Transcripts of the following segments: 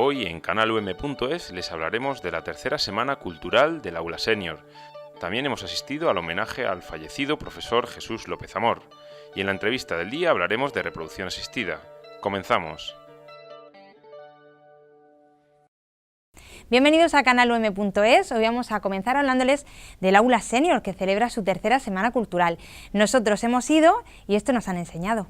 Hoy en canalum.es les hablaremos de la tercera semana cultural del Aula Senior. También hemos asistido al homenaje al fallecido profesor Jesús López Amor. Y en la entrevista del día hablaremos de reproducción asistida. ¡Comenzamos! Bienvenidos a canalum.es. Hoy vamos a comenzar hablándoles del Aula Senior, que celebra su tercera semana cultural. Nosotros hemos ido y esto nos han enseñado.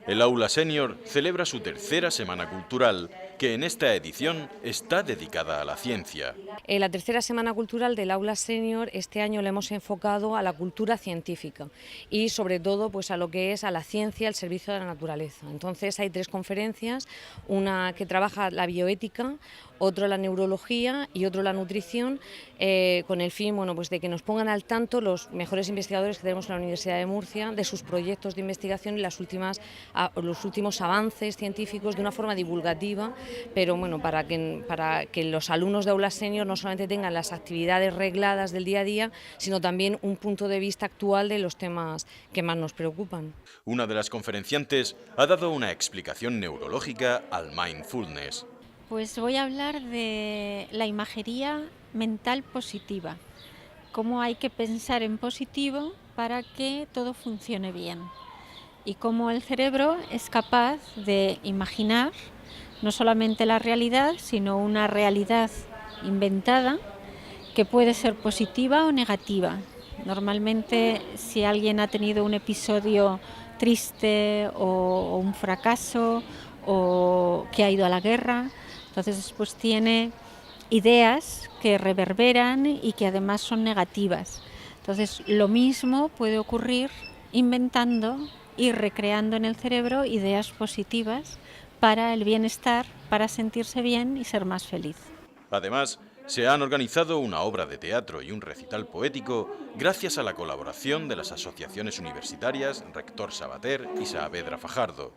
El Aula Senior celebra su tercera semana cultural, que en esta edición está dedicada a la ciencia. La tercera semana cultural del Aula Senior este año la hemos enfocado a la cultura científica y sobre todo pues a lo que es a la ciencia al servicio de la naturaleza. Entonces hay tres conferencias, una que trabaja la bioética, otro la neurología y otro la nutrición, con el fin pues de que nos pongan al tanto los mejores investigadores que tenemos en la Universidad de Murcia de sus proyectos de investigación y los últimos avances científicos de una forma divulgativa, pero bueno, para que los alumnos de Aula Senior no solamente tengan las actividades regladas del día a día, sino también un punto de vista actual de los temas que más nos preocupan. Una de las conferenciantes ha dado una explicación neurológica al mindfulness. Pues voy a hablar de la imagería mental positiva, cómo hay que pensar en positivo para que todo funcione bien y cómo el cerebro es capaz de imaginar no solamente la realidad, sino una realidad inventada que puede ser positiva o negativa. Normalmente, si alguien ha tenido un episodio triste o un fracaso o que ha ido a la guerra, entonces después tiene ideas que reverberan y que además son negativas. Entonces lo mismo puede ocurrir inventando y recreando en el cerebro ideas positivas para el bienestar, para sentirse bien y ser más feliz. Además, se han organizado una obra de teatro y un recital poético gracias a la colaboración de las asociaciones universitarias Rector Sabater y Saavedra Fajardo.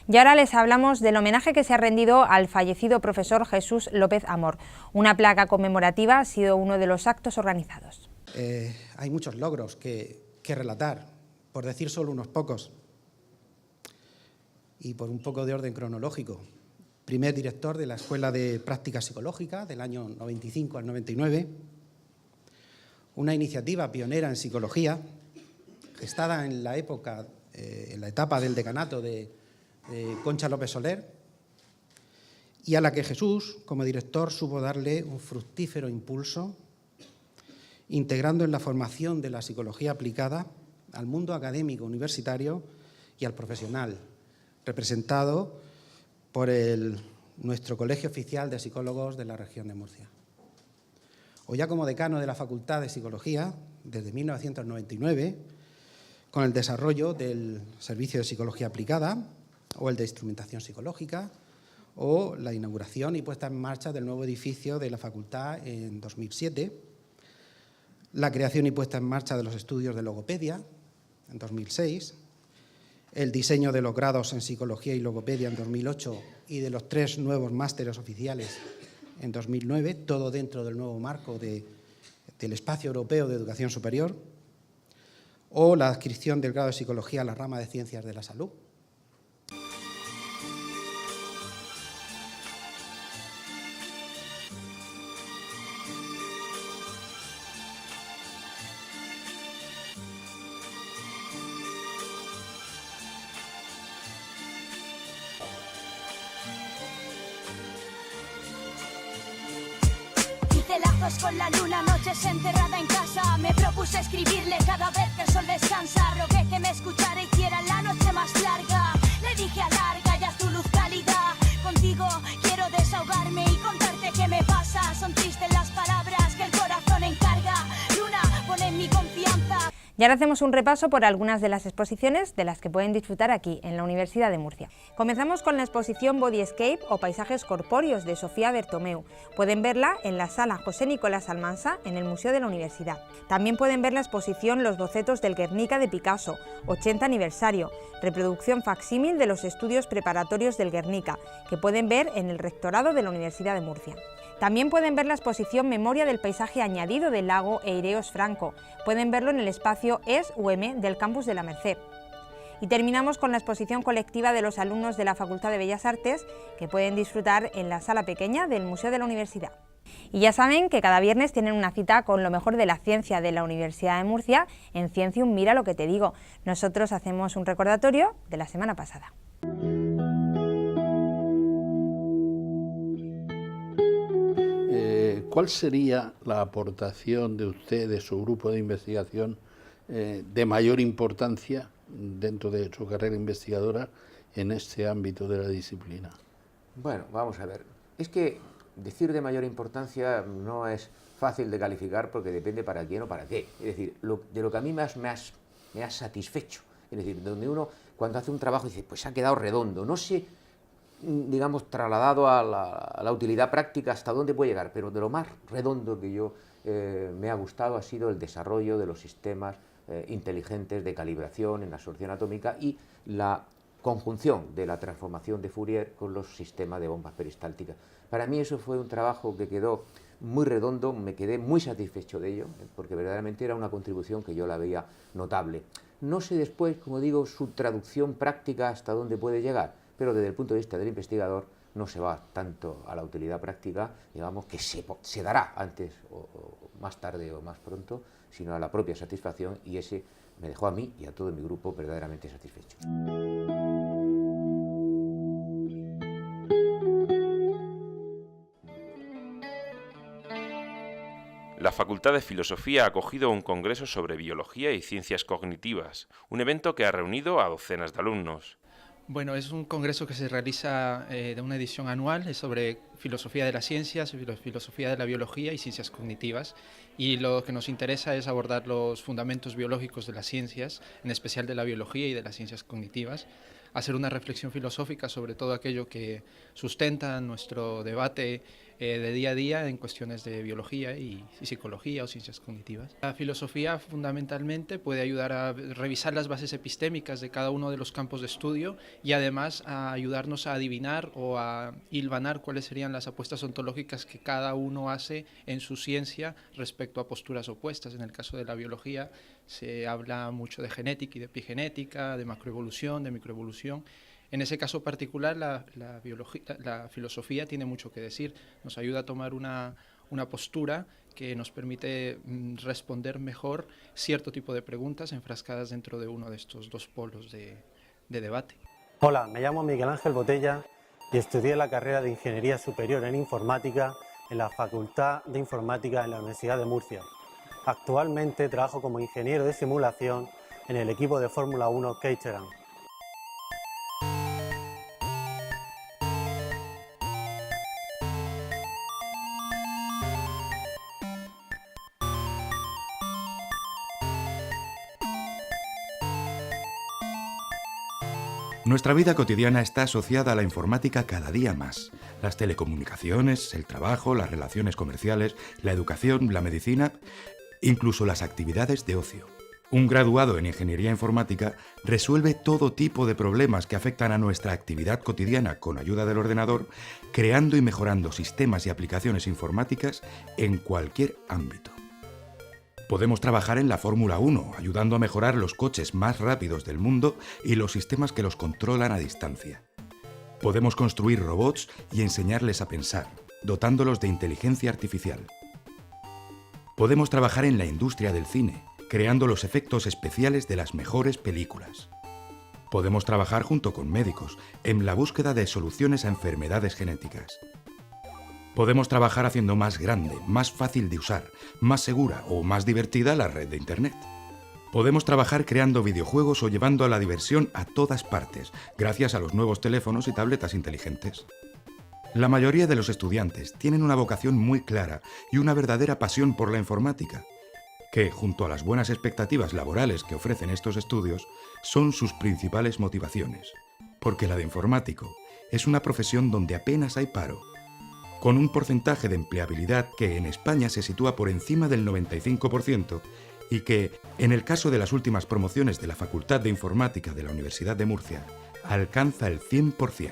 Y ahora les hablamos del homenaje que se ha rendido al fallecido profesor Jesús López Amor. Una placa conmemorativa ha sido uno de los actos organizados. Hay muchos logros que relatar, por decir solo unos pocos, y por un poco de orden cronológico. Primer director de la Escuela de Práctica Psicológica del año 95 al 99, una iniciativa pionera en psicología, gestada en la etapa del decanato de Concha López Soler, y a la que Jesús, como director, supo darle un fructífero impulso, integrando en la formación de la psicología aplicada al mundo académico universitario y al profesional, representado por nuestro Colegio Oficial de Psicólogos de la región de Murcia. O ya como decano de la Facultad de Psicología, desde 1999, con el desarrollo del Servicio de Psicología Aplicada, o el de Instrumentación Psicológica, o la inauguración y puesta en marcha del nuevo edificio de la Facultad en 2007, la creación y puesta en marcha de los estudios de logopedia en 2006, el diseño de los grados en Psicología y Logopedia en 2008 y de los 3 nuevos másteres oficiales en 2009, todo dentro del nuevo marco del Espacio Europeo de Educación Superior, o la adscripción del grado de Psicología a la rama de Ciencias de la Salud. Con la luna, noches encerrada en casa. Me propuse escribirle cada vez que el sol descansa. Rogué que me escuchara y hiciera la noche más larga. Le dije alarga y haz tu luz cálida. Contigo quiero desahogarme y contarte qué me pasa. Son tristes las palabras que el corazón encarga. Luna, pon en mi confianza. Y ahora hacemos un repaso por algunas de las exposiciones de las que pueden disfrutar aquí, en la Universidad de Murcia. Comenzamos con la exposición Bodyscape o Paisajes Corpóreos de Sofía Bertomeu. Pueden verla en la sala José Nicolás Almansa, en el Museo de la Universidad. También pueden ver la exposición Los bocetos del Guernica de Picasso, 80 aniversario, reproducción facsímil de los estudios preparatorios del Guernica, que pueden ver en el Rectorado de la Universidad de Murcia. También pueden ver la exposición Memoria del paisaje añadido del lago Eireos Franco. Pueden verlo en el espacio ES-UM del campus de la Merced. Y terminamos con la exposición colectiva de los alumnos de la Facultad de Bellas Artes, que pueden disfrutar en la sala pequeña del Museo de la Universidad. Y ya saben que cada viernes tienen una cita con lo mejor de la ciencia de la Universidad de Murcia en Ciencium Mira lo que te digo. Nosotros hacemos un recordatorio de la semana pasada. ¿Cuál sería la aportación de usted, de su grupo de investigación, de mayor importancia dentro de su carrera investigadora en este ámbito de la disciplina? Bueno, vamos a ver. Es que decir de mayor importancia no es fácil de calificar porque depende para quién o para qué. Es decir, de lo que a mí más me ha satisfecho. Es decir, donde uno cuando hace un trabajo dice, pues ha quedado redondo. No sé, digamos, trasladado a la utilidad práctica hasta dónde puede llegar, pero de lo más redondo que yo me ha gustado ha sido el desarrollo de los sistemas inteligentes de calibración en absorción atómica y la conjunción de la transformación de Fourier con los sistemas de bombas peristálticas. Para mí eso fue un trabajo que quedó muy redondo, me quedé muy satisfecho de ello, porque verdaderamente era una contribución que yo la veía notable. No sé después, como digo, su traducción práctica hasta dónde puede llegar, pero desde el punto de vista del investigador no se va tanto a la utilidad práctica, digamos, que se dará antes o más tarde o más pronto, sino a la propia satisfacción, y ese me dejó a mí y a todo mi grupo verdaderamente satisfecho. La Facultad de Filosofía ha acogido un congreso sobre biología y ciencias cognitivas, un evento que ha reunido a docenas de alumnos. Bueno, es un congreso que se realiza de una edición anual, es sobre filosofía de las ciencias, filosofía de la biología y ciencias cognitivas. Y lo que nos interesa es abordar los fundamentos biológicos de las ciencias, en especial de la biología y de las ciencias cognitivas, hacer una reflexión filosófica sobre todo aquello que sustenta nuestro debate de día a día en cuestiones de biología y psicología o ciencias cognitivas. La filosofía fundamentalmente puede ayudar a revisar las bases epistémicas de cada uno de los campos de estudio y además a ayudarnos a adivinar o a hilvanar cuáles serían las apuestas ontológicas que cada uno hace en su ciencia respecto a posturas opuestas. En el caso de la biología se habla mucho de genética y de epigenética, de macroevolución, de microevolución. En ese caso particular, la filosofía tiene mucho que decir, nos ayuda a tomar una postura que nos permite responder mejor cierto tipo de preguntas enfrascadas dentro de uno de estos dos polos de debate. Hola, me llamo Miguel Ángel Botella y estudié la carrera de Ingeniería Superior en Informática en la Facultad de Informática en la Universidad de Murcia. Actualmente trabajo como ingeniero de simulación en el equipo de Fórmula 1 Caterham. Nuestra vida cotidiana está asociada a la informática cada día más. Las telecomunicaciones, el trabajo, las relaciones comerciales, la educación, la medicina, incluso las actividades de ocio. Un graduado en Ingeniería Informática resuelve todo tipo de problemas que afectan a nuestra actividad cotidiana con ayuda del ordenador, creando y mejorando sistemas y aplicaciones informáticas en cualquier ámbito. Podemos trabajar en la Fórmula 1, ayudando a mejorar los coches más rápidos del mundo y los sistemas que los controlan a distancia. Podemos construir robots y enseñarles a pensar, dotándolos de inteligencia artificial. Podemos trabajar en la industria del cine, creando los efectos especiales de las mejores películas. Podemos trabajar junto con médicos en la búsqueda de soluciones a enfermedades genéticas. Podemos trabajar haciendo más grande, más fácil de usar, más segura o más divertida la red de Internet. Podemos trabajar creando videojuegos o llevando a la diversión a todas partes, gracias a los nuevos teléfonos y tabletas inteligentes. La mayoría de los estudiantes tienen una vocación muy clara y una verdadera pasión por la informática, que, junto a las buenas expectativas laborales que ofrecen estos estudios, son sus principales motivaciones, porque la de informático es una profesión donde apenas hay paro, con un porcentaje de empleabilidad que en España se sitúa por encima del 95% y que, en el caso de las últimas promociones de la Facultad de Informática de la Universidad de Murcia, alcanza el 100%.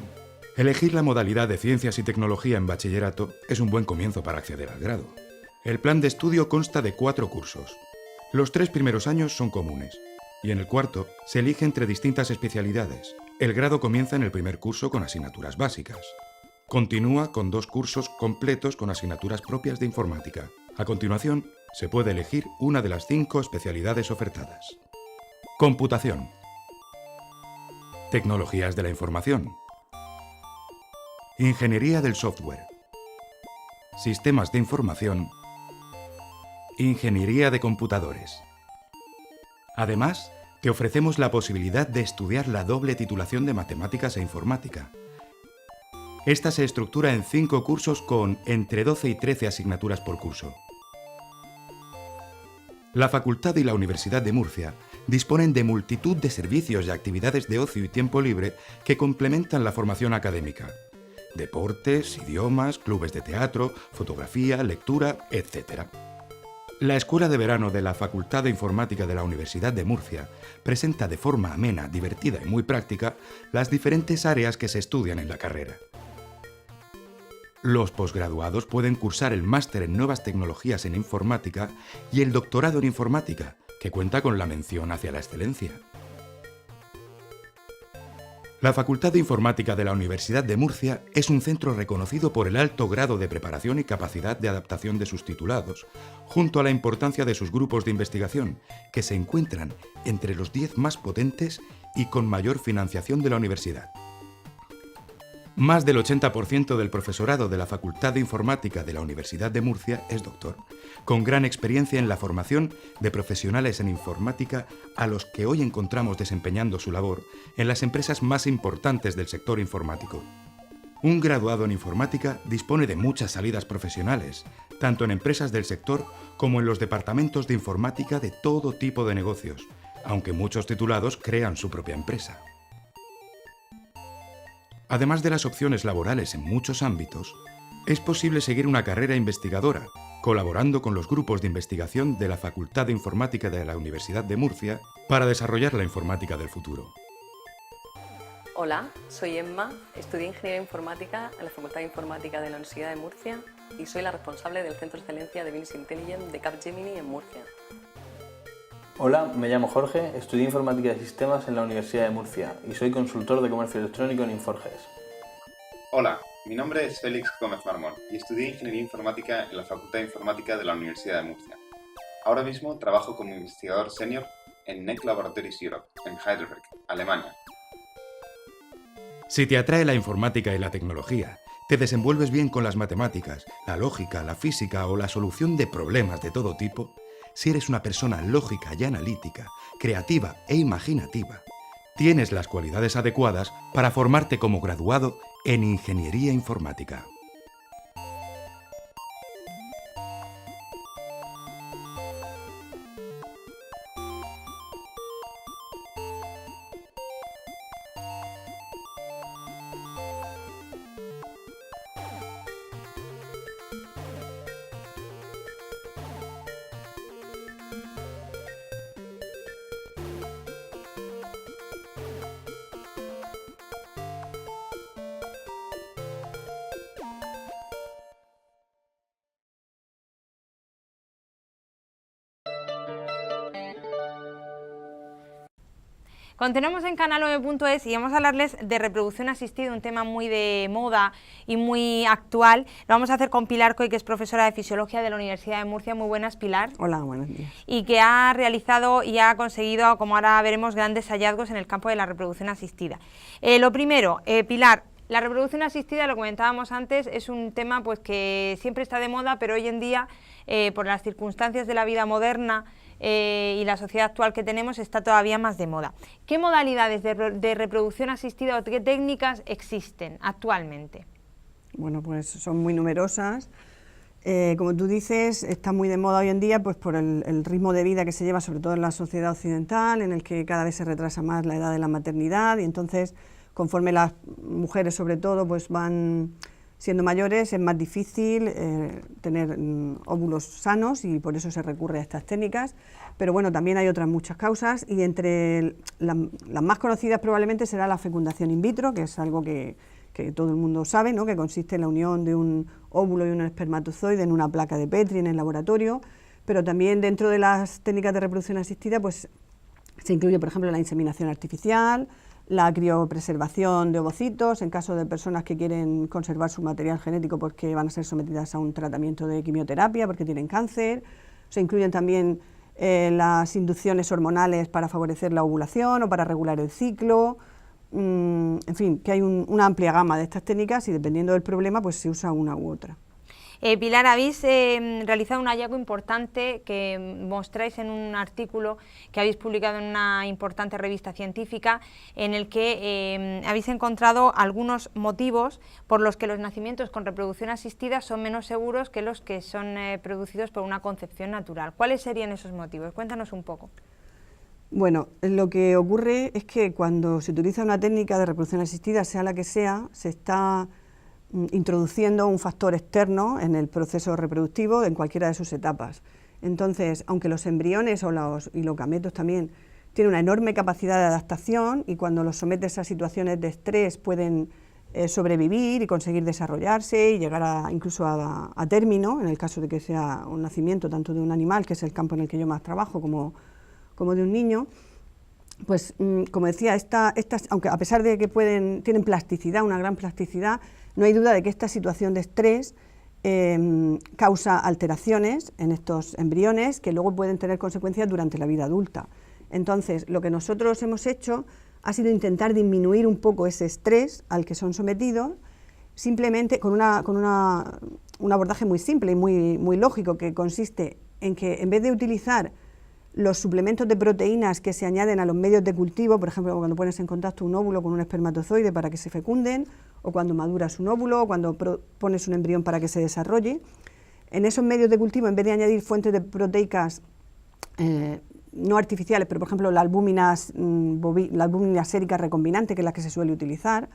Elegir la modalidad de Ciencias y Tecnología en bachillerato es un buen comienzo para acceder al grado. El plan de estudio consta de 4 cursos. Los 3 primeros años son comunes. y en el cuarto se elige entre distintas especialidades. El grado comienza en el primer curso con asignaturas básicas. Continúa con 2 cursos completos con asignaturas propias de informática. A continuación, se puede elegir una de las 5 especialidades ofertadas. Computación. Tecnologías de la información. Ingeniería del software. Sistemas de información. Ingeniería de computadores. Además, te ofrecemos la posibilidad de estudiar la doble titulación de Matemáticas e Informática. Esta se estructura en 5 cursos con entre 12 y 13 asignaturas por curso. La Facultad y la Universidad de Murcia disponen de multitud de servicios y actividades de ocio y tiempo libre que complementan la formación académica. Deportes, idiomas, clubes de teatro, fotografía, lectura, etc. La Escuela de Verano de la Facultad de Informática de la Universidad de Murcia presenta de forma amena, divertida y muy práctica las diferentes áreas que se estudian en la carrera. Los posgraduados pueden cursar el máster en Nuevas Tecnologías en Informática y el doctorado en Informática, que cuenta con la mención hacia la excelencia. La Facultad de Informática de la Universidad de Murcia es un centro reconocido por el alto grado de preparación y capacidad de adaptación de sus titulados, junto a la importancia de sus grupos de investigación, que se encuentran entre los 10 más potentes y con mayor financiación de la universidad. Más del 80% del profesorado de la Facultad de Informática de la Universidad de Murcia es doctor, con gran experiencia en la formación de profesionales en informática a los que hoy encontramos desempeñando su labor en las empresas más importantes del sector informático. Un graduado en informática dispone de muchas salidas profesionales, tanto en empresas del sector como en los departamentos de informática de todo tipo de negocios, aunque muchos titulados crean su propia empresa. Además de las opciones laborales en muchos ámbitos, es posible seguir una carrera investigadora, colaborando con los grupos de investigación de la Facultad de Informática de la Universidad de Murcia para desarrollar la informática del futuro. Hola, soy Emma, estudié Ingeniería Informática en la Facultad de Informática de la Universidad de Murcia y soy la responsable del Centro de Excelencia de Business Intelligence de Capgemini en Murcia. Hola, me llamo Jorge, estudié Informática de Sistemas en la Universidad de Murcia y soy consultor de comercio electrónico en Inforges. Hola, mi nombre es Félix Gómez Marmol y estudié Ingeniería Informática en la Facultad de Informática de la Universidad de Murcia. Ahora mismo trabajo como investigador senior en NEC Laboratories Europe, en Heidelberg, Alemania. Si te atrae la informática y la tecnología, te desenvuelves bien con las matemáticas, la lógica, la física o la solución de problemas de todo tipo, si eres una persona lógica y analítica, creativa e imaginativa, tienes las cualidades adecuadas para formarte como graduado en Ingeniería Informática. Continuamos en canal9.es y vamos a hablarles de reproducción asistida, un tema muy de moda y muy actual. Lo vamos a hacer con Pilar Coy, que es profesora de Fisiología de la Universidad de Murcia. Muy buenas, Pilar. Hola, buenos días. Y que ha realizado y ha conseguido, como ahora veremos, grandes hallazgos en el campo de la reproducción asistida. Lo primero, Pilar, la reproducción asistida, lo comentábamos antes, es un tema pues que siempre está de moda, pero hoy en día, por las circunstancias de la vida moderna, y la sociedad actual que tenemos, está todavía más de moda. ¿Qué modalidades de reproducción asistida o qué técnicas existen actualmente? Bueno, pues son muy numerosas. Como tú dices, está muy de moda hoy en día pues por el ritmo de vida que se lleva, sobre todo en la sociedad occidental, en el que cada vez se retrasa más la edad de la maternidad, y entonces, conforme las mujeres sobre todo pues van siendo mayores, es más difícil tener óvulos sanos, y por eso se recurre a estas técnicas. Pero bueno, también hay otras muchas causas, y entre las más conocidas probablemente será la fecundación in vitro, que es algo que todo el mundo sabe, ¿no?, que consiste en la unión de un óvulo y un espermatozoide en una placa de Petri en el laboratorio. Pero también dentro de las técnicas de reproducción asistida pues Se incluye, por ejemplo, la inseminación artificial, la criopreservación de ovocitos en caso de personas que quieren conservar su material genético porque van a ser sometidas a un tratamiento de quimioterapia porque tienen cáncer. Se incluyen también las inducciones hormonales para favorecer la ovulación o para regular el ciclo. En fin, que hay una amplia gama de estas técnicas y dependiendo del problema pues se usa una u otra. Pilar, habéis realizado un hallazgo importante que mostráis en un artículo que habéis publicado en una importante revista científica, en el que habéis encontrado algunos motivos por los que los nacimientos con reproducción asistida son menos seguros que los que son producidos por una concepción natural. ¿Cuáles serían esos motivos? Cuéntanos un poco. Bueno, lo que ocurre es que cuando se utiliza una técnica de reproducción asistida, sea la que sea, se está introduciendo un factor externo en el proceso reproductivo en cualquiera de sus etapas. Entonces, aunque los embriones y los gametos también tienen una enorme capacidad de adaptación y cuando los sometes a situaciones de estrés pueden sobrevivir y conseguir desarrollarse y llegar incluso a término, en el caso de que sea un nacimiento tanto de un animal, que es el campo en el que yo más trabajo, como de un niño, pues como decía, aunque a pesar de que tienen plasticidad, una gran plasticidad, no hay duda de que esta situación de estrés causa alteraciones en estos embriones que luego pueden tener consecuencias durante la vida adulta. Entonces, lo que nosotros hemos hecho ha sido intentar disminuir un poco ese estrés al que son sometidos, simplemente con un abordaje muy simple y muy lógico, que consiste en que en vez de utilizar los suplementos de proteínas que se añaden a los medios de cultivo, por ejemplo, cuando pones en contacto un óvulo con un espermatozoide para que se fecunden, o cuando maduras un óvulo, o cuando pones un embrión para que se desarrolle, en esos medios de cultivo, en vez de añadir fuentes de proteicas no artificiales, pero por ejemplo la albúmina sérica recombinante, que es la que se suele utilizar,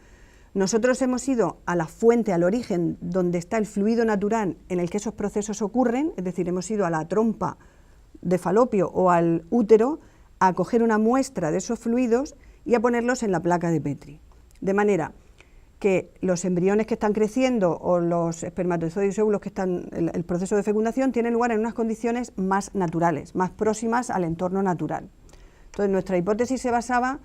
nosotros hemos ido a la fuente, al origen, donde está el fluido natural en el que esos procesos ocurren, es decir, hemos ido a la trompa de falopio o al útero a coger una muestra de esos fluidos y a ponerlos en la placa de Petri. De manera que los embriones que están creciendo o los espermatozoides y óvulos que están en el proceso de fecundación tienen lugar en unas condiciones más naturales, más próximas al entorno natural. Entonces, nuestra hipótesis se basaba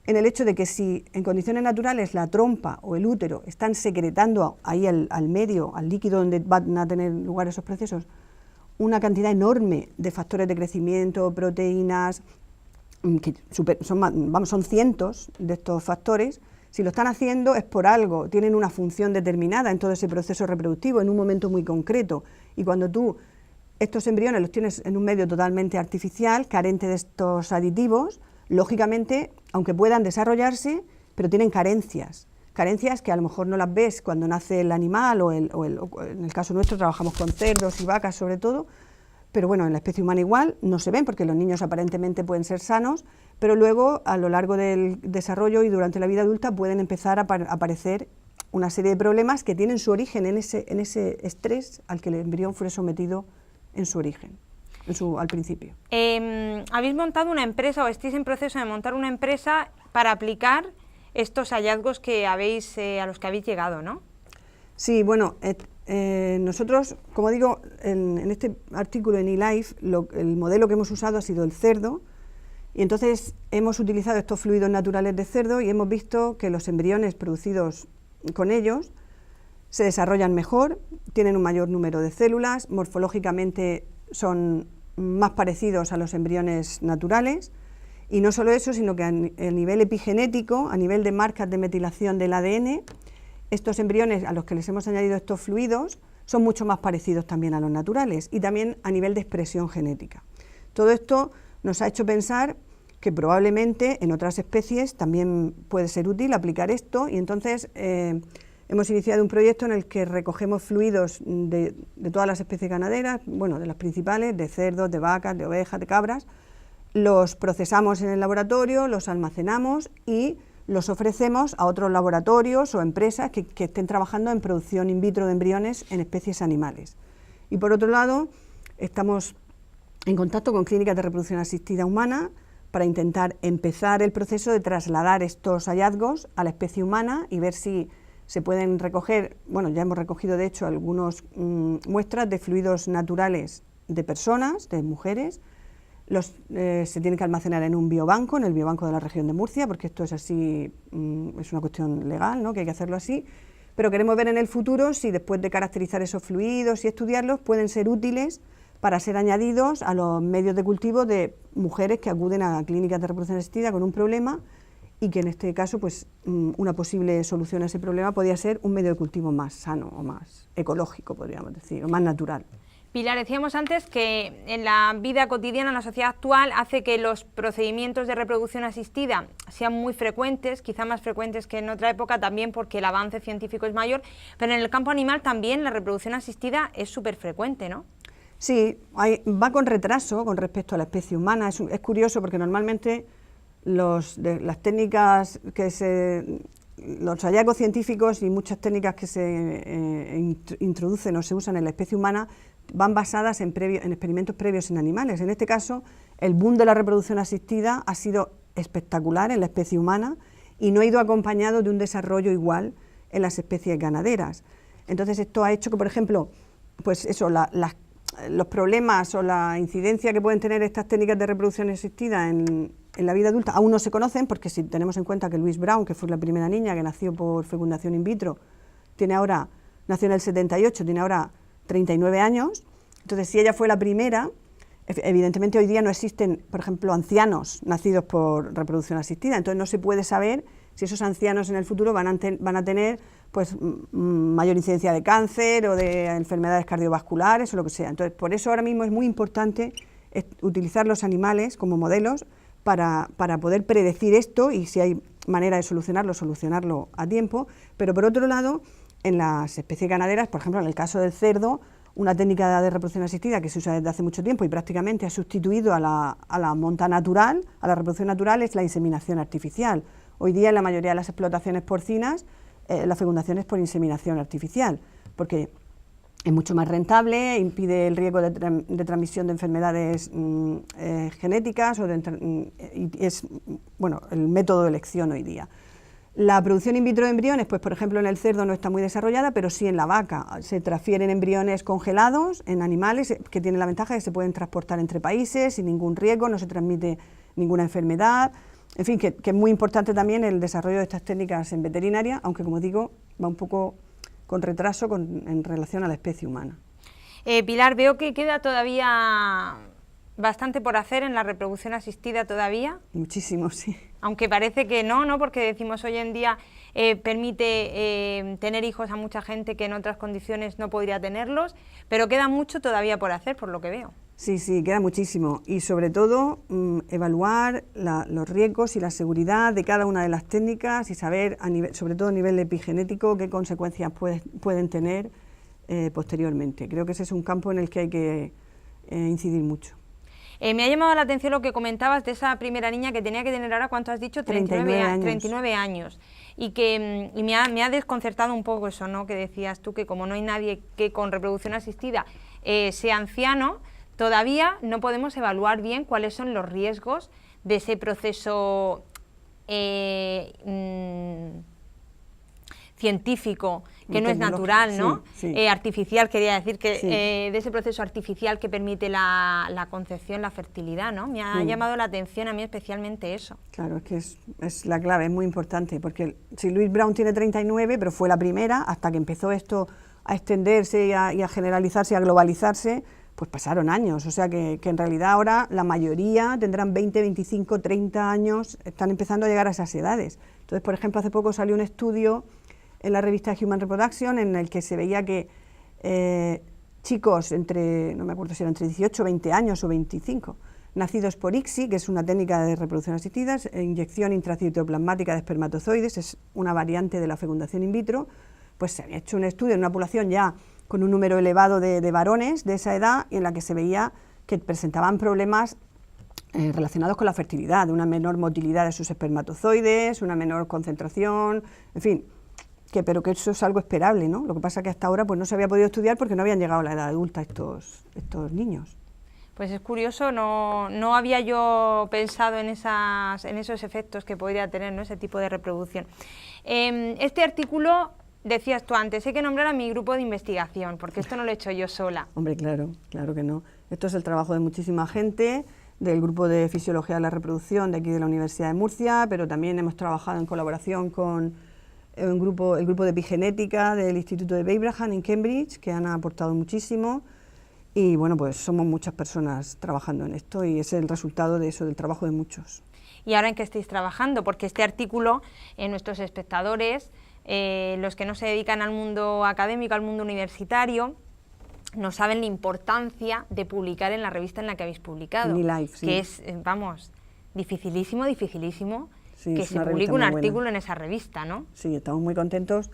en el hecho de que si en condiciones naturales la trompa o el útero están secretando ahí al medio, al líquido donde van a tener lugar esos procesos, una cantidad enorme de factores de crecimiento, proteínas, que son cientos de estos factores. Si lo están haciendo es por algo, tienen una función determinada en todo ese proceso reproductivo, en un momento muy concreto. Y cuando tú estos embriones los tienes en un medio totalmente artificial, carente de estos aditivos, lógicamente, aunque puedan desarrollarse, pero tienen carencias que a lo mejor no las ves cuando nace el animal o en el caso nuestro trabajamos con cerdos y vacas sobre todo, pero bueno, en la especie humana igual no se ven porque los niños aparentemente pueden ser sanos, pero luego a lo largo del desarrollo y durante la vida adulta pueden empezar a aparecer una serie de problemas que tienen su origen en ese estrés al que el embrión fue sometido en su origen, al principio. Habéis montado una empresa o estáis en proceso de montar una empresa para aplicar estos hallazgos a los que habéis llegado, ¿no? Sí, bueno, nosotros, como digo, en este artículo en eLife, el modelo que hemos usado ha sido el cerdo, y entonces hemos utilizado estos fluidos naturales de cerdo y hemos visto que los embriones producidos con ellos se desarrollan mejor, tienen un mayor número de células, morfológicamente son más parecidos a los embriones naturales. Y no solo eso, sino que a nivel epigenético, a nivel de marcas de metilación del ADN, estos embriones a los que les hemos añadido estos fluidos son mucho más parecidos también a los naturales y también a nivel de expresión genética. Todo esto nos ha hecho pensar que probablemente en otras especies también puede ser útil aplicar esto y entonces hemos iniciado un proyecto en el que recogemos fluidos de todas las especies ganaderas, bueno, de las principales, de cerdos, de vacas, de ovejas, de cabras, los procesamos en el laboratorio, los almacenamos y los ofrecemos a otros laboratorios o empresas que estén trabajando en producción in vitro de embriones en especies animales. Y por otro lado, estamos en contacto con clínicas de reproducción asistida humana para intentar empezar el proceso de trasladar estos hallazgos a la especie humana y ver si se pueden recoger, bueno, ya hemos recogido de hecho algunas muestras de fluidos naturales de personas, de mujeres, se tienen que almacenar en un biobanco, en el biobanco de la región de Murcia, porque esto es así, es una cuestión legal, ¿no?, que hay que hacerlo así, pero queremos ver en el futuro si después de caracterizar esos fluidos y estudiarlos pueden ser útiles para ser añadidos a los medios de cultivo de mujeres que acuden a clínicas de reproducción asistida con un problema, y que en este caso pues una posible solución a ese problema podría ser un medio de cultivo más sano o más ecológico, podríamos decir, o más natural. Pilar, decíamos antes que en la vida cotidiana, en la sociedad actual, hace que los procedimientos de reproducción asistida sean muy frecuentes, quizá más frecuentes que en otra época, también porque el avance científico es mayor, pero en el campo animal también la reproducción asistida es súper frecuente, ¿no? Sí, va con retraso con respecto a la especie humana. Es curioso porque normalmente las técnicas los hallazgos científicos y muchas técnicas que se introducen o se usan en la especie humana van basadas en experimentos previos en animales. En este caso, el boom de la reproducción asistida ha sido espectacular en la especie humana y no ha ido acompañado de un desarrollo igual en las especies ganaderas. Entonces, esto ha hecho que, por ejemplo, pues eso, los problemas o la incidencia que pueden tener estas técnicas de reproducción asistida en la vida adulta aún no se conocen, porque si tenemos en cuenta que Louise Brown, que fue la primera niña que nació por fecundación in vitro, nació en el 78, tiene ahora 39 años, entonces si ella fue la primera, evidentemente hoy día no existen, por ejemplo, ancianos nacidos por reproducción asistida, entonces no se puede saber si esos ancianos en el futuro van a tener pues mayor incidencia de cáncer o de enfermedades cardiovasculares o lo que sea. Entonces, por eso ahora mismo es muy importante utilizar los animales como modelos para poder predecir esto, y si hay manera de solucionarlo a tiempo. Pero por otro lado, en las especies ganaderas, por ejemplo, en el caso del cerdo, una técnica de reproducción asistida que se usa desde hace mucho tiempo y prácticamente ha sustituido a la monta natural, a la reproducción natural, es la inseminación artificial. Hoy día en la mayoría de las explotaciones porcinas la fecundación es por inseminación artificial, porque es mucho más rentable, impide el riesgo de transmisión de enfermedades genéticas y es el método de elección hoy día. La producción in vitro de embriones, pues por ejemplo en el cerdo no está muy desarrollada, pero sí en la vaca. Se transfieren embriones congelados en animales que tienen la ventaja de que se pueden transportar entre países sin ningún riesgo, no se transmite ninguna enfermedad. En fin, que es muy importante también el desarrollo de estas técnicas en veterinaria, aunque como digo, va un poco con retraso en relación a la especie humana. Pilar, veo que queda todavía bastante por hacer en la reproducción asistida todavía. Muchísimo, sí. Aunque parece que no, porque decimos hoy en día permite tener hijos a mucha gente que en otras condiciones no podría tenerlos, pero queda mucho todavía por hacer, por lo que veo. Sí, queda muchísimo, y sobre todo evaluar los riesgos y la seguridad de cada una de las técnicas y saber, sobre todo a nivel epigenético, qué consecuencias pueden tener posteriormente. Creo que ese es un campo en el que hay que incidir mucho. Me ha llamado la atención lo que comentabas de esa primera niña que tenía que tener ahora, ¿cuánto has dicho? 39 años. Y me ha desconcertado un poco eso, ¿no?, que decías tú, que como no hay nadie que con reproducción asistida sea anciano, todavía no podemos evaluar bien cuáles son los riesgos de ese proceso científico, que no es natural, ¿no? Sí. Artificial, quería decir, que sí. De ese proceso artificial que permite la concepción, la fertilidad, ¿no? Me ha llamado la atención a mí especialmente eso. Claro, es que es la clave, es muy importante, porque si Louise Brown tiene 39, pero fue la primera, hasta que empezó esto a extenderse y a generalizarse y a globalizarse, pues pasaron años, o sea que en realidad ahora la mayoría tendrán 20, 25, 30 años, están empezando a llegar a esas edades. Entonces, por ejemplo, hace poco salió un estudio en la revista Human Reproduction en el que se veía que chicos no me acuerdo si eran entre 18, 20 años o 25, nacidos por ICSI, que es una técnica de reproducción asistida, inyección intracitoplasmática de espermatozoides, es una variante de la fecundación in vitro, pues se había hecho un estudio en una población ya con un número elevado de varones de esa edad, y en la que se veía que presentaban problemas relacionados con la fertilidad, de una menor motilidad de sus espermatozoides, una menor concentración, en fin, pero que eso es algo esperable, ¿no? Lo que pasa es que hasta ahora pues no se había podido estudiar porque no habían llegado a la edad adulta estos niños. Pues es curioso, no había yo pensado en esos efectos que podría tener, ¿no?, ese tipo de reproducción. Este artículo, decías tú antes, hay que nombrar a mi grupo de investigación, porque esto no lo he hecho yo sola. Hombre, claro que no. Esto es el trabajo de muchísima gente, del Grupo de Fisiología de la Reproducción de aquí de la Universidad de Murcia, pero también hemos trabajado en colaboración con el grupo de epigenética del Instituto de Babraham en Cambridge, que han aportado muchísimo. Y bueno, pues somos muchas personas trabajando en esto y es el resultado de eso, del trabajo de muchos. ¿Y ahora en qué estáis trabajando? Porque este artículo, nuestros espectadores, los que no se dedican al mundo académico, al mundo universitario, no saben la importancia de publicar en la revista en la que habéis publicado, Life, sí. Que es, vamos, dificilísimo sí, que se publique un artículo en esa revista, ¿no? Sí, estamos muy contentos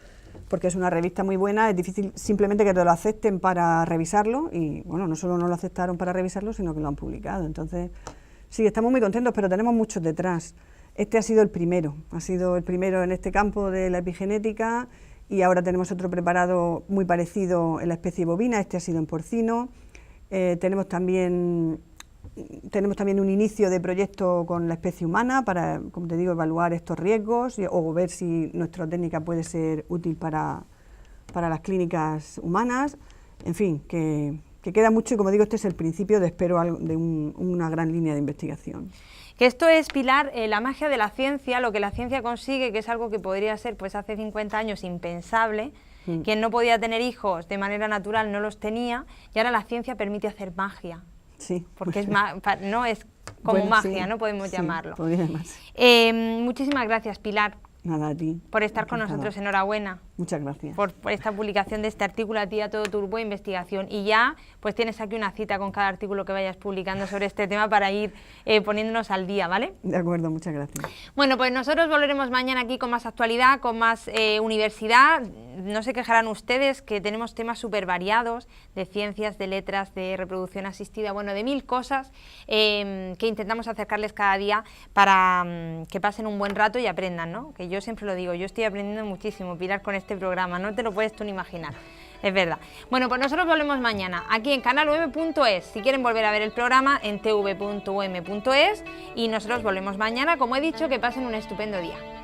porque es una revista muy buena, es difícil simplemente que te lo acepten para revisarlo y, bueno, no solo no lo aceptaron para revisarlo, sino que lo han publicado. Entonces, sí, estamos muy contentos, pero tenemos muchos detrás. Este ha sido el primero en este campo de la epigenética y ahora tenemos otro preparado muy parecido en la especie bovina, este ha sido en porcino. Tenemos también un inicio de proyecto con la especie humana para, como te digo, evaluar estos riesgos o ver si nuestra técnica puede ser útil para las clínicas humanas. En fin, que queda mucho y, como digo, este es el principio de una gran línea de investigación. Que esto es, Pilar, la magia de la ciencia, lo que la ciencia consigue, que es algo que podría ser pues hace 50 años impensable. Quien no podía tener hijos de manera natural no los tenía, y ahora la ciencia permite hacer magia. Sí. Porque es como magia, ¿no? Podemos llamarlo. Muchísimas gracias, Pilar. Nada, a ti. Por estar con nosotros, enhorabuena. Muchas gracias. Por esta publicación de este artículo, a ti y a todo tu grupo de investigación. Y ya, pues tienes aquí una cita con cada artículo que vayas publicando sobre este tema para ir poniéndonos al día, ¿vale? De acuerdo, muchas gracias. Bueno, pues nosotros volveremos mañana aquí con más actualidad, con más universidad. No se quejarán ustedes que tenemos temas súper variados de ciencias, de letras, de reproducción asistida, bueno, de 1000 cosas que intentamos acercarles cada día para que pasen un buen rato y aprendan, ¿no? Que yo siempre lo digo, yo estoy aprendiendo muchísimo, Pilar, con este programa, no te lo puedes tú ni imaginar, es verdad. Bueno, pues nosotros volvemos mañana aquí en canalum.es, si quieren volver a ver el programa en tv.um.es y nosotros volvemos mañana, como he dicho, que pasen un estupendo día.